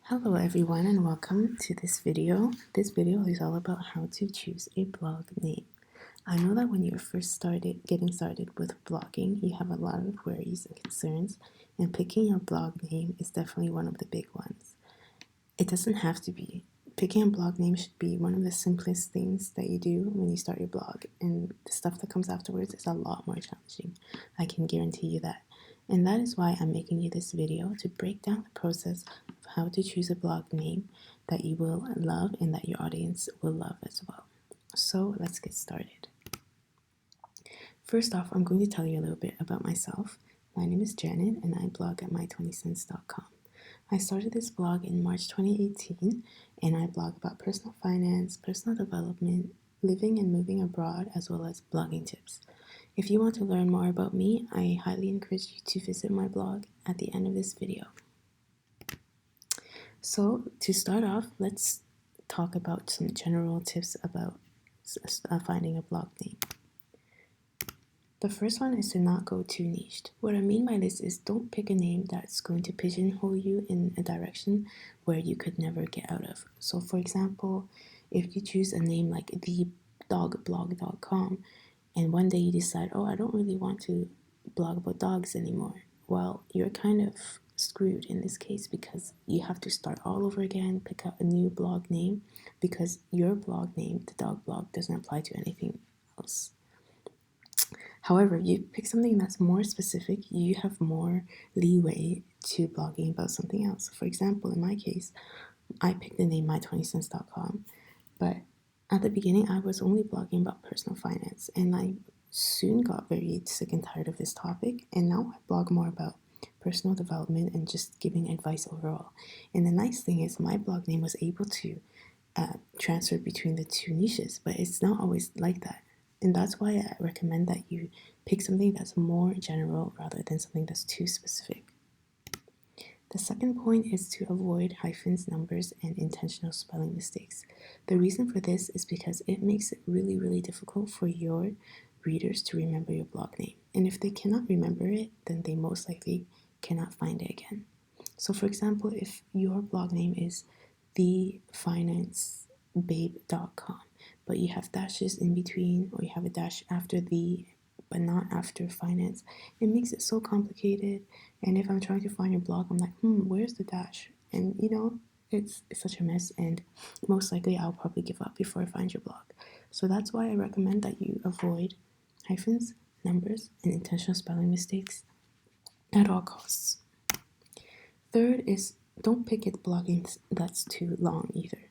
Hello everyone and welcome to this video. This video is all about how to choose a blog name. I know that when you're getting started with blogging, you have a lot of worries and concerns, and picking your blog name is definitely one of the big ones. It doesn't have to be. Picking a blog name should be one of the simplest things that you do when you start your blog, and the stuff that comes afterwards is a lot more challenging. I can guarantee you that. And that is why I'm making you this video to break down the process of how to choose a blog name that you will love and that your audience will love as well. So let's get started. First off, I'm going to tell you a little bit about myself. My name is Janet and I blog at my20cents.com. I started this blog in March 2018 and I blog about personal finance, personal development, living and moving abroad, as well as blogging tips. If you want to learn more about me, I highly encourage you to visit my blog at the end of this video. So to start off, let's talk about some general tips about finding a blog name. The first one is to not go too niched. What I mean by this is don't pick a name that's going to pigeonhole you in a direction where you could never get out of. So for example, if you choose a name like thedogblog.com and one day you decide, oh, I don't really want to blog about dogs anymore, well, you're kind of screwed in this case because you have to start all over again, pick out a new blog name because your blog name, the dog blog, doesn't apply to anything else. However, you pick something that's more specific, you have more leeway to blogging about something else. For example, in my case, I picked the name my20cents.com, but at the beginning, I was only blogging about personal finance, and I soon got very sick and tired of this topic, and now I blog more about personal development and just giving advice overall. And the nice thing is my blog name was able to transfer between the two niches, but it's not always like that. And that's why I recommend that you pick something that's more general rather than something that's too specific. The second point is to avoid hyphens, numbers, and intentional spelling mistakes. The reason for this is because it makes it really, really difficult for your readers to remember your blog name. And if they cannot remember it, then they most likely cannot find it again. So for example, if your blog name is thefinancebabe.com, but you have dashes in between, or you have a dash after the but not after finance, it makes it so complicated. And if I'm trying to find your blog, I'm like, where's the dash? And it's such a mess, and most likely I'll probably give up before I find your blog. So that's why I recommend that you avoid hyphens, numbers, and intentional spelling mistakes at all costs. Third is don't pick a blogging that's too long either.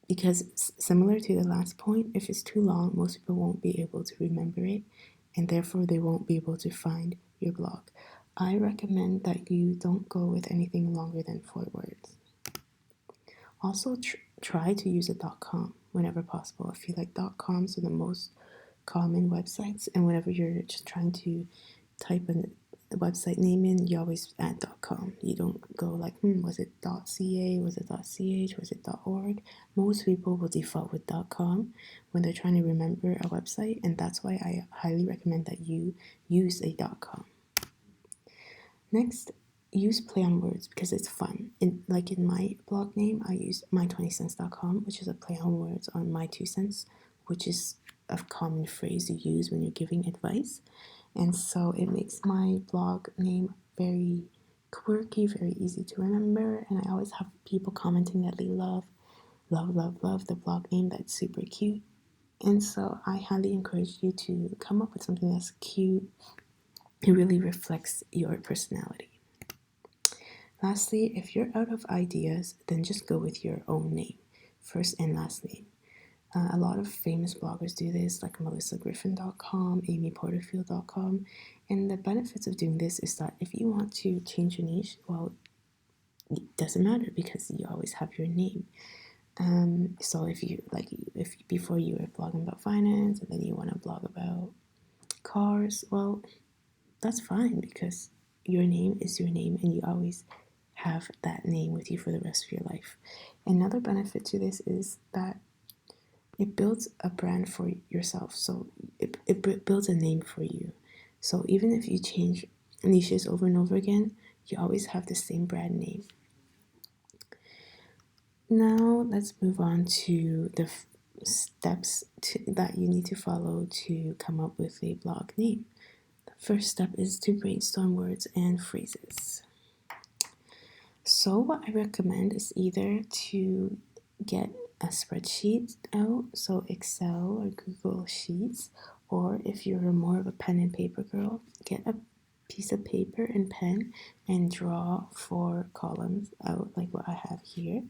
Because similar to the last point, if it's too long, most people won't be able to remember it, and therefore they won't be able to find your blog. I recommend that you don't go with anything longer than 4 words. Also, try to use a .com whenever possible. I feel like .coms are the most common websites, and whenever you're just trying to type a website name in, you always add .com. You don't go like, was it .ca, was it .ch, was it .org? Most people will default with .com when they're trying to remember a website, and that's why I highly recommend that you use a .com. Next, use play on words because it's fun. In my blog name, I use my20cents.com, which is a play on words on my 2 cents, which is a common phrase you use when you're giving advice. And so it makes my blog name very quirky, very easy to remember. And I always have people commenting that they love the blog name. That's super cute. And so I highly encourage you to come up with something that's cute. It really reflects your personality. Lastly, if you're out of ideas, then just go with your own name, first and last name. A lot of famous bloggers do this, like melissagriffin.com, amyporterfield.com, and the benefits of doing this is that if you want to change your niche, well, it doesn't matter because you always have your name. So if before you were blogging about finance and then you want to blog about cars, well, that's fine because your name is your name and you always have that name with you for the rest of your life. Another benefit to this is that it builds a brand for yourself. So it builds a name for you. So even if you change niches over and over again, you always have the same brand name. Now let's move on to the steps that you need to follow to come up with a blog name. The first step is to brainstorm words and phrases. So what I recommend is either to get a spreadsheet out, so Excel or Google Sheets, or if you're more of a pen and paper girl, get a piece of paper and pen and draw 4 columns out like what I have here.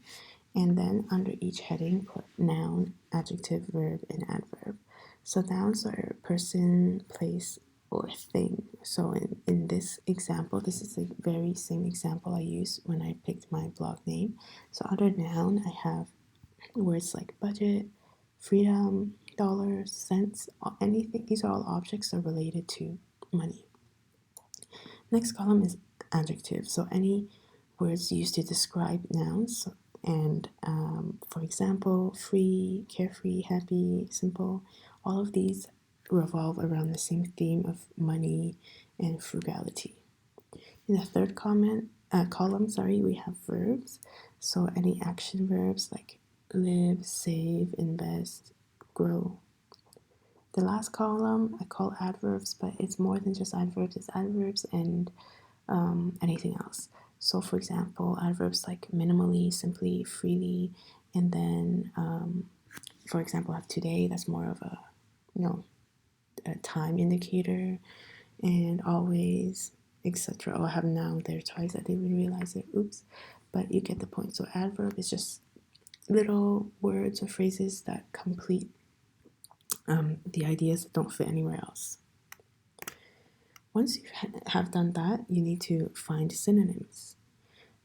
And then under each heading, put noun, adjective, verb, and adverb. So nouns are person, place, or thing. So in this example, this is the very same example I used when I picked my blog name. So under noun, I have words like budget, freedom, dollars, cents, anything. These are all objects that are related to money. Next column is adjective. So any words used to describe nouns. And for example, free, carefree, happy, simple, all of these revolve around the same theme of money and frugality. In the third column, we have verbs. So any action verbs like live, save, invest, grow. The last column I call adverbs, but it's more than just adverbs. It's adverbs and anything else. So, for example, adverbs like minimally, simply, freely, and then, for example, I have today. That's more of a, a time indicator, and always, etc. Oh, I have now there twice. I didn't even realize it. Oops, but you get the point. So, adverb is just little words or phrases that complete the ideas that don't fit anywhere else. Once you have done that, you need to find synonyms.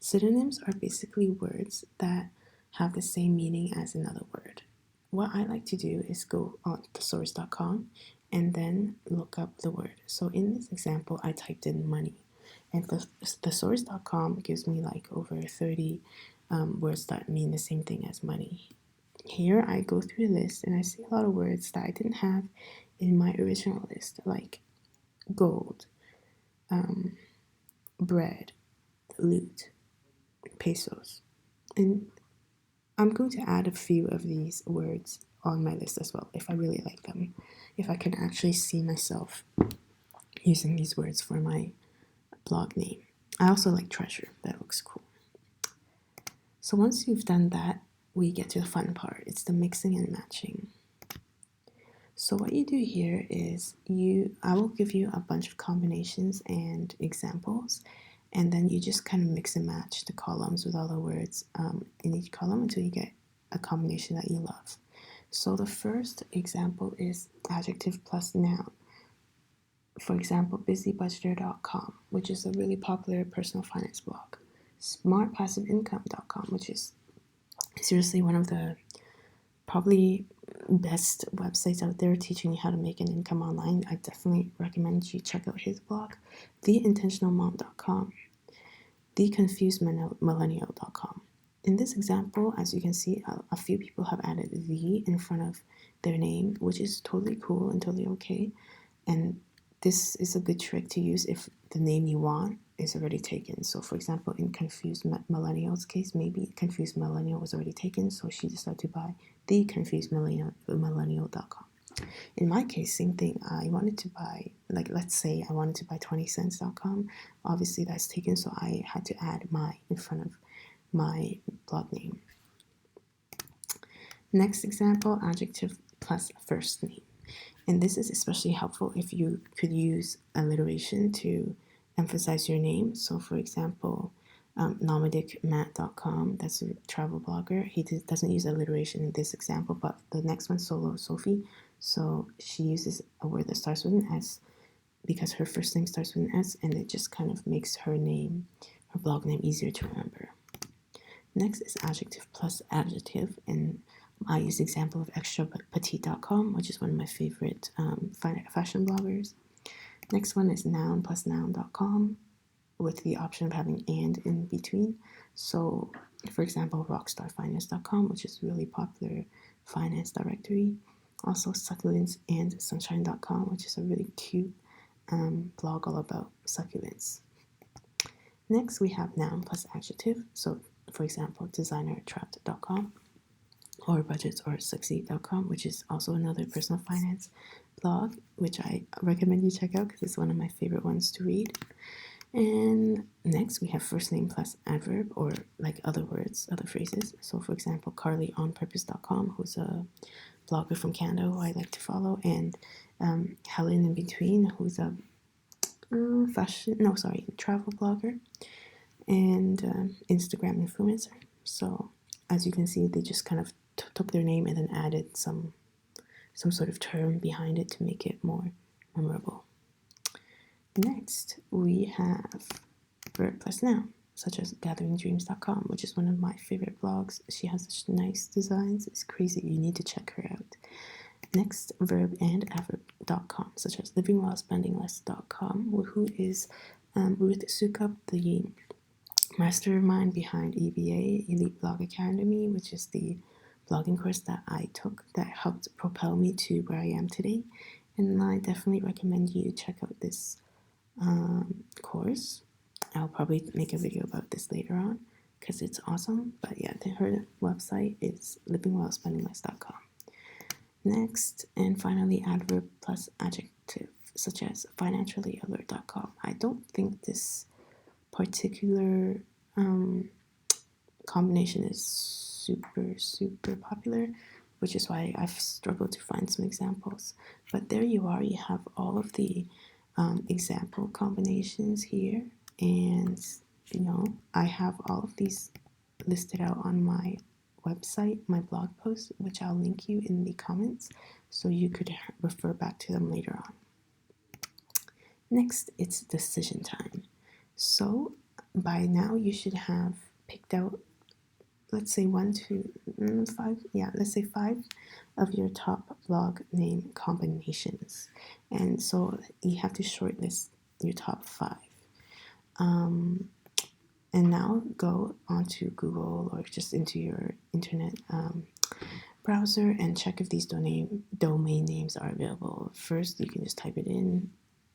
Synonyms are basically words that have the same meaning as another word. What I like to do is go on thesaurus.com and then look up the word. So in this example, I typed in money, and thesaurus.com gives me like over 30 words that mean the same thing as money. Here I go through the list and I see a lot of words that I didn't have in my original list, like gold, bread, loot, pesos. And I'm going to add a few of these words on my list as well if I really like them, if I can actually see myself using these words for my blog name. I also like treasure, that looks cool. So once you've done that, we get to the fun part. It's the mixing and matching. So what you do here is I will give you a bunch of combinations and examples, and then you just kind of mix and match the columns with all the words in each column until you get a combination that you love. So the first example is adjective plus noun. For example, busybudgeter.com, which is a really popular personal finance blog. Smartpassiveincome.com, which is seriously one of the probably best websites out there teaching you how to make an income online. I definitely recommend you check out his blog. TheIntentionalMom.com, TheConfusedMillennial.com. In this example, as you can see, a few people have added the in front of their name, which is totally cool and totally okay. And this is a good trick to use if the name you want is already taken. So for example, in Confused Millennial's case, maybe Confused Millennial was already taken, so she decided to buy theconfusedmillennial.com. In my case, same thing. I wanted to buy, like, let's say I wanted to buy 20cents.com. Obviously that's taken, so I had to add my in front of my blog name. Next example, adjective plus first name. And this is especially helpful if you could use alliteration to emphasize your name. So for example, nomadicmatt.com, that's a travel blogger. He doesn't use alliteration in this example, but the next one, Solo Sophie. So she uses a word that starts with an S because her first name starts with an S, and it just kind of makes her blog name easier to remember. Next is adjective plus adjective, and I use the example of extrapetite.com, which is one of my favorite fashion bloggers. Next one is noun plus noun.com with the option of having and in between. So, for example, rockstarfinance.com, which is a really popular finance directory. Also, succulents and sunshine.com, which is a really cute blog all about succulents. Next, we have noun plus adjective. So, for example, designertrapped.com or budgetsorsucceed.com, which is also another personal finance blog, which I recommend you check out because it's one of my favorite ones to read. And next we have first name plus adverb, or like other words, other phrases. So for example, carlyonpurpose.com, who's a blogger from Canada who I like to follow, and Helen in between, who's a travel blogger and Instagram influencer. So as you can see, they just kind of took their name and then added some sort of term behind it to make it more memorable. Next, we have verb plus noun, such as gatheringdreams.com, which is one of my favorite blogs. She has such nice designs. It's crazy. You need to check her out. Next, verb and adverb.com, such as livingwhilespendingless.com, who is Ruth Sukup, the mastermind behind EBA, Elite Blog Academy, which is the blogging course that I took that helped propel me to where I am today. And I definitely recommend you check out this course. I'll probably make a video about this later on because it's awesome. But yeah, her website is livingwhilespendingless.com. Next, and finally, adverb plus adjective, such as financiallyalert.com. I don't think this particular combination is super popular, which is why I've struggled to find some examples. But there you are. You have all of the example combinations here, and I have all of these listed out on my website, my blog post, which I'll link you in the comments so you could refer back to them later on. Next, it's decision time. So by now you should have picked out, let's say 5 of your top blog name combinations, and so you have to shortlist your top 5. And now go onto Google or just into your internet browser and check if these domain names are available. First, you can just type it in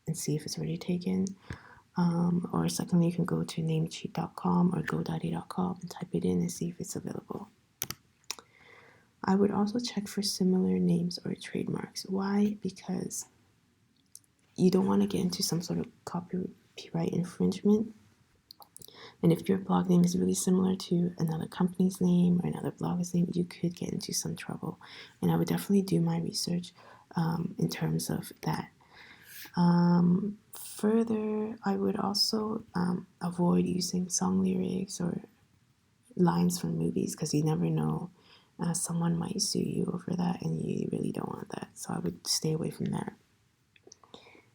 and see if it's already taken. Or secondly, you can go to namecheap.com or godaddy.com and type it in and see if it's available. I would also check for similar names or trademarks. Why? Because you don't want to get into some sort of copyright infringement. And if your blog name is really similar to another company's name or another blogger's name, you could get into some trouble. And I would definitely do my research in terms of that. Further, I would also avoid using song lyrics or lines from movies because you never know. Someone might sue you over that, and you really don't want that. So I would stay away from that.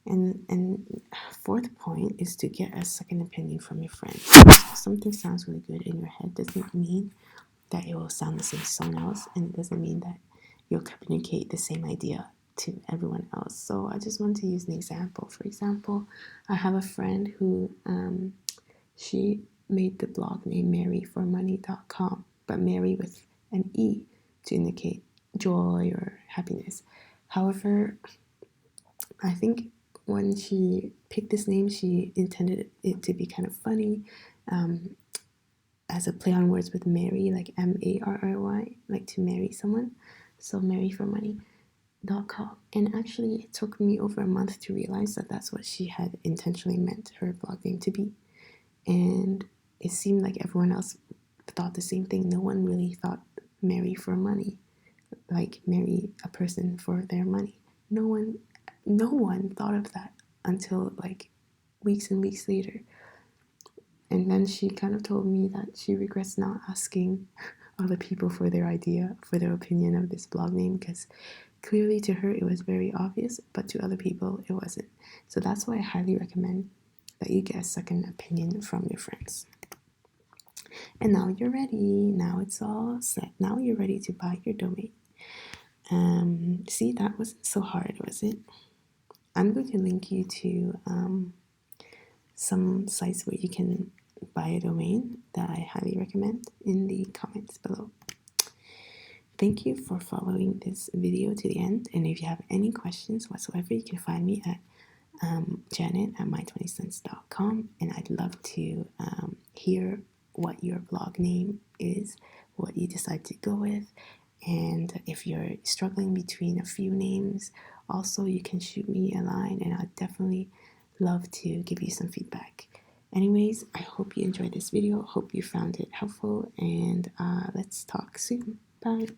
And fourth point is to get a second opinion from your friends. If something sounds really good in your head doesn't mean that it will sound the same to someone else, and it doesn't mean that you'll communicate the same idea to everyone else. So I just want to use an example. For example, I have a friend who she made the blog name maryformoney.com, but Mary with an E to indicate joy or happiness. However, I think when she picked this name, she intended it to be kind of funny, as a play on words with Mary, like Marry, like to marry someone. So maryformoney.com. And actually, it took me over a month to realize that that's what she had intentionally meant her blog name to be. And it seemed like everyone else thought the same thing. No one really thought marry for money, like marry a person for their money. No one thought of that until like weeks and weeks later. And then she kind of told me that she regrets not asking other people for their opinion of this blog name, because clearly to her it was very obvious, but to other people it wasn't. So that's why I highly recommend that you get a second opinion from your friends. And now you're ready. Now it's all set. Now you're ready to buy your domain. See, that wasn't so hard, was it? I'm going to link you to some sites where you can buy a domain that I highly recommend in the comments below. Thank you for following this video to the end. And if you have any questions whatsoever, you can find me at Janet at my20cents.com. And I'd love to hear what your blog name is, what you decide to go with. And if you're struggling between a few names, also you can shoot me a line and I'd definitely love to give you some feedback. Anyways, I hope you enjoyed this video. Hope you found it helpful, and let's talk soon. Bye.